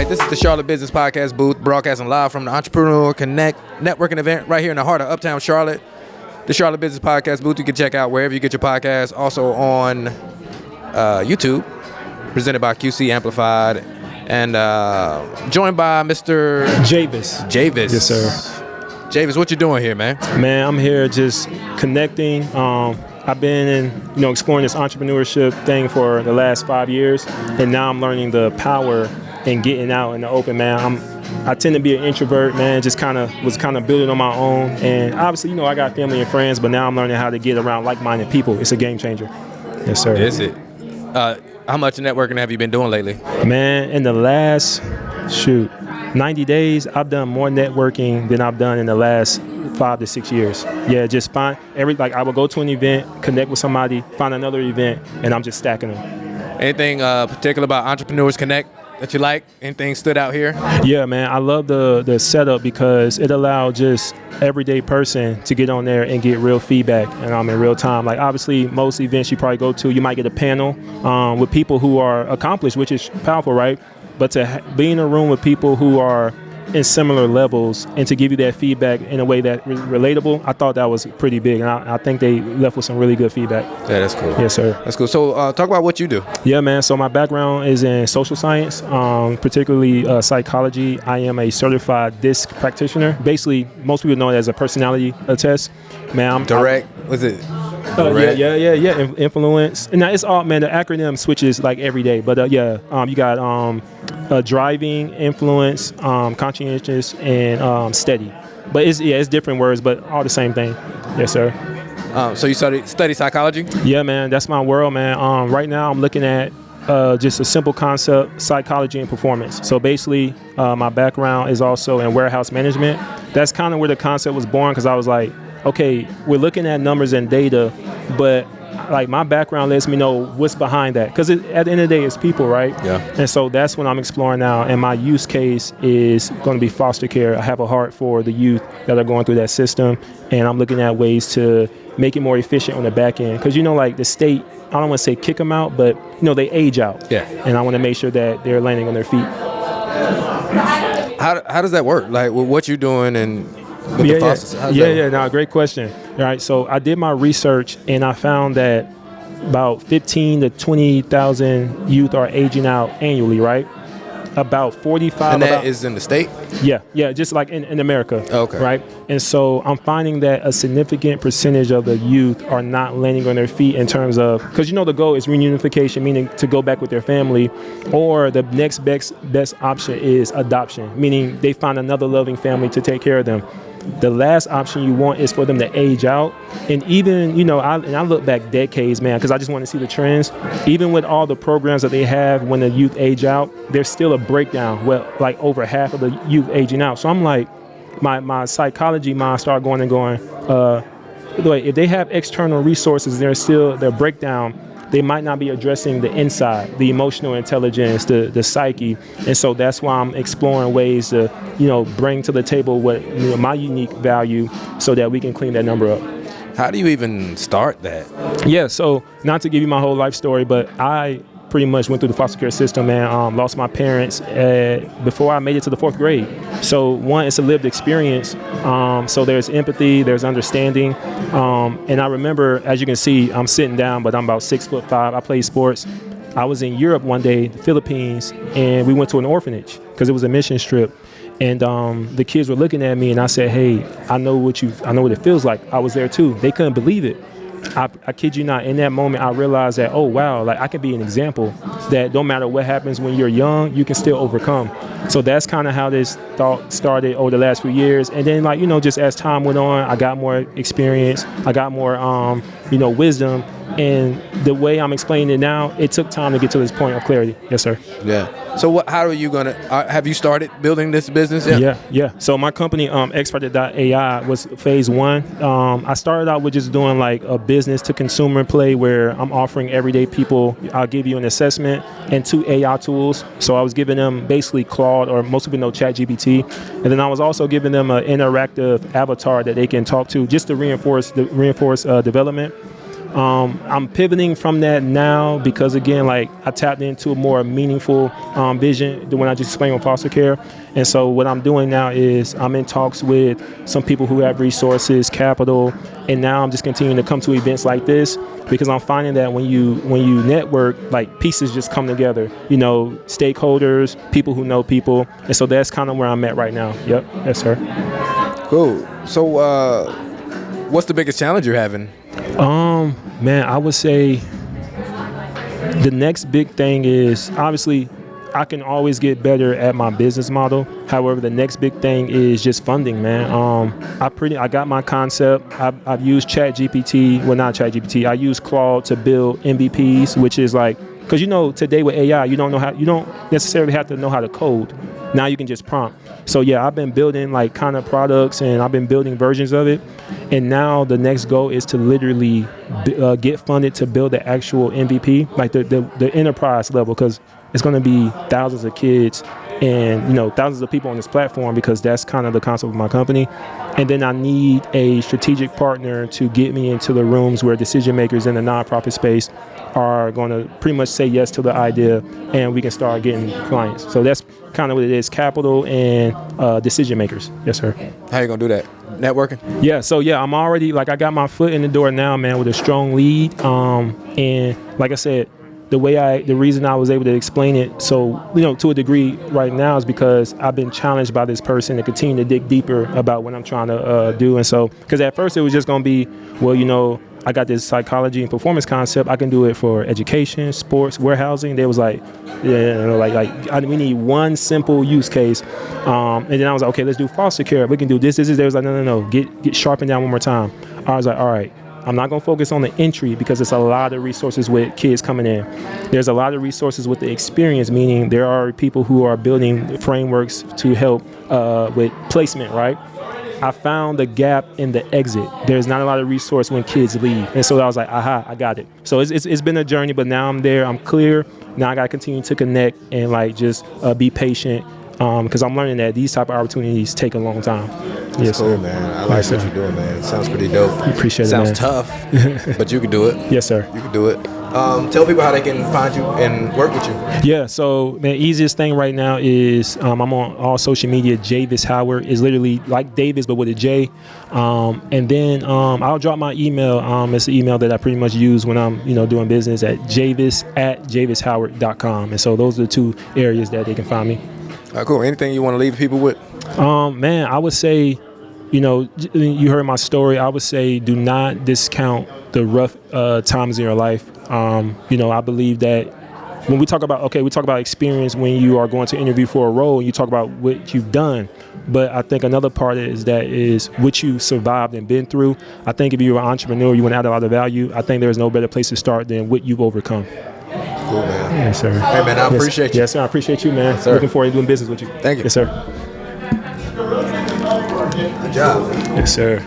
right, this is the Charlotte Business Podcast booth, broadcasting live from the Entrepreneur Connect networking event right here in the heart of Uptown Charlotte. The Charlotte Business Podcast booth you can check out wherever you get your podcasts, also on YouTube, presented by QC Amplified, and joined by Mr. Javis. Javis. Yes, sir. Javis, what you doing here, man? Man, I'm here just connecting. I've been exploring this entrepreneurship thing for the last 5 years, and now I'm learning the power in getting out in the open, man. I tend to be an introvert, man, was kind of building on my own. And obviously, I got family and friends, but now I'm learning how to get around like-minded people. It's a game changer. Yes, sir. Is it? How much networking have you been doing lately? Man, in the last, 90 days, I've done more networking than I've done in the last 5 to 6 years. Yeah, just I will go to an event, connect with somebody, find another event, and I'm just stacking them. Anything particular about Entrepreneurs Connect that you like? Anything stood out here? Yeah, man, I love the setup because it allowed just everyday person to get on there and get real feedback, and I'm in real time. Like, obviously, most events you probably go to, you might get a panel with people who are accomplished, which is powerful, right? But to be in a room with people who are in similar levels and to give you that feedback in a way that relatable, I thought that was pretty big. And I think they left with some really good feedback. Yeah, that's cool. Yes, sir. That's cool. So talk about what you do. Yeah, man. So my background is in social science, particularly psychology. I am a certified DISC practitioner. Basically, most people know it as a personality test. Man, Was it? Yeah. Influence. And now it's all, man, the acronym switches like every day. But you got driving, influence, conscientious, and steady. But it's different words, but all the same thing. Yes, sir. So you study psychology? Yeah, man, that's my world, man. Right now I'm looking at just a simple concept, psychology and performance. So basically, my background is also in warehouse management. That's kind of where the concept was born, because I was like, okay, we're looking at numbers and data, but like my background lets me know what's behind that, because at the end of the day, it's people, right? Yeah. And so that's what I'm exploring now, and my use case is going to be foster care. I have a heart for the youth that are going through that system, and I'm looking at ways to make it more efficient on the back end, because like the state, I don't want to say kick them out, but they age out. Yeah. And I want to make sure that they're landing on their feet. How does that work? Like, what you doing and the fosters? No, great question. All right, so I did my research, and I found that about 15 to 20,000 youth are aging out annually, right? About 45. And that is in the state? Yeah, just like in America. Okay. Right? And so I'm finding that a significant percentage of the youth are not landing on their feet in terms of, because the goal is reunification, meaning to go back with their family, or the next best option is adoption, meaning they find another loving family to take care of them. The last option you want is for them to age out. And even, I look back decades, man, because I just want to see the trends. Even with all the programs that they have when the youth age out, there's still a breakdown. Well, like over half of the youth aging out. So I'm like, my psychology mind started going, if they have external resources, their breakdown, they might not be addressing the inside, the emotional intelligence, the psyche. And so that's why I'm exploring ways to, bring to the table what my unique value, so that we can clean that number up. How do you even start that? Yeah, so not to give you my whole life story, but I pretty much went through the foster care system, man. Lost my parents before I made it to the 4th grade. So one, it's a lived experience. So there's empathy, there's understanding. And I remember, as you can see, I'm sitting down, but I'm about 6'5". I play sports. I was in Europe one day, the Philippines, and we went to an orphanage because it was a mission trip. And the kids were looking at me, and I said, hey, I know what it feels like. I was there too. They couldn't believe it. I kid you not, in that moment, I realized that, oh, wow, like I can be an example that no matter what happens when you're young, you can still overcome. So that's kind of how this thought started over the last few years. And then, just as time went on, I got more experience. I got more, wisdom. And the way I'm explaining it now, it took time to get to this point of clarity. Yes, sir. Yeah. So how are you going to, have you started building this business yet? Yeah. So my company, Xpected.ai, was phase 1. I started out with just doing like a business to consumer play where I'm offering everyday people, I'll give you an assessment and 2 AI tools. So I was giving them basically Claude, or most people know ChatGPT. And then I was also giving them an interactive avatar that they can talk to just to reinforce development. I'm pivoting from that now because, again, like I tapped into a more meaningful vision than when I just explained on foster care. And so what I'm doing now is I'm in talks with some people who have resources, capital, and now I'm just continuing to come to events like this because I'm finding that when you network, like pieces just come together, you know, stakeholders, people who know people. And so that's kind of where I'm at right now. Yep. Yes, sir. Cool. So what's the biggest challenge you're having? Man, I would say the next big thing is obviously I can always get better at my business model. However, the next big thing is just funding, man. I got my concept. I've used ChatGPT. Well, not ChatGPT. I use Claude to build MVPs, which is like, because you know today with AI, you don't necessarily have to know how to code. Now you can just prompt. So yeah, I've been building like kind of products and I've been building versions of it. And now the next goal is to literally get funded to build the actual MVP, like the enterprise level, because it's going to be thousands of kids and, you know, thousands of people on this platform, because that's kind of the concept of my company. And then I need a strategic partner to get me into the rooms where decision makers in the nonprofit space are going to pretty much say yes to the idea, and we can start getting clients. So that's kind of what it is: capital and decision makers. Yes, sir. How you gonna do that? Networking? Yeah. So yeah, I'm already like I got my foot in the door now, man, with a strong lead. And like I said, the reason I was able to explain it so, you know, to a degree right now is because I've been challenged by this person to continue to dig deeper about what I'm trying to do. And so, because at first it was just going to be, well, you know, I got this psychology and performance concept. I can do it for education, sports, warehousing. They was like, yeah, you know, we need one simple use case. And then I was like, okay, let's do foster care. We can do this. They was like, no. Get sharpened down one more time. I was like, all right. I'm not going to focus on the entry because there's a lot of resources with kids coming in. There's a lot of resources with the experience, meaning there are people who are building frameworks to help with placement, right? I found the gap in the exit. There's not a lot of resource when kids leave. And so I was like, aha, I got it. So it's been a journey, but now I'm there. I'm clear. Now I got to continue to connect and like just be patient because I'm learning that these type of opportunities take a long time. Yes, cool, man. I like what you're doing, man. It sounds pretty dope. Appreciate it, man. Sounds tough, but you can do it. Yes, sir. You can do it. Tell people how they can find you and work with you. Yeah, so the easiest thing right now is I'm on all social media. Javis Howard is literally like Davis, but with a J. And then I'll drop my email. It's the email that I pretty much use when I'm, you know, doing business at javis@javishoward.com. And so those are the two areas that they can find me. All right, cool. Anything you want to leave people with? Man, I would say, you know, you heard my story. I would say do not discount the rough times in your life. You know, I believe that when we talk about experience when you are going to interview for a role and you talk about what you've done. But I think another part is what you survived and been through. I think if you're an entrepreneur, you want to add a lot of value. I think there's no better place to start than what you've overcome. Cool, man. Yes, sir. Hey, man, I appreciate you. Yes, sir. I appreciate you, man. Yes, sir. Looking forward to doing business with you. Thank you. Yes, sir. Good job. Yes, sir.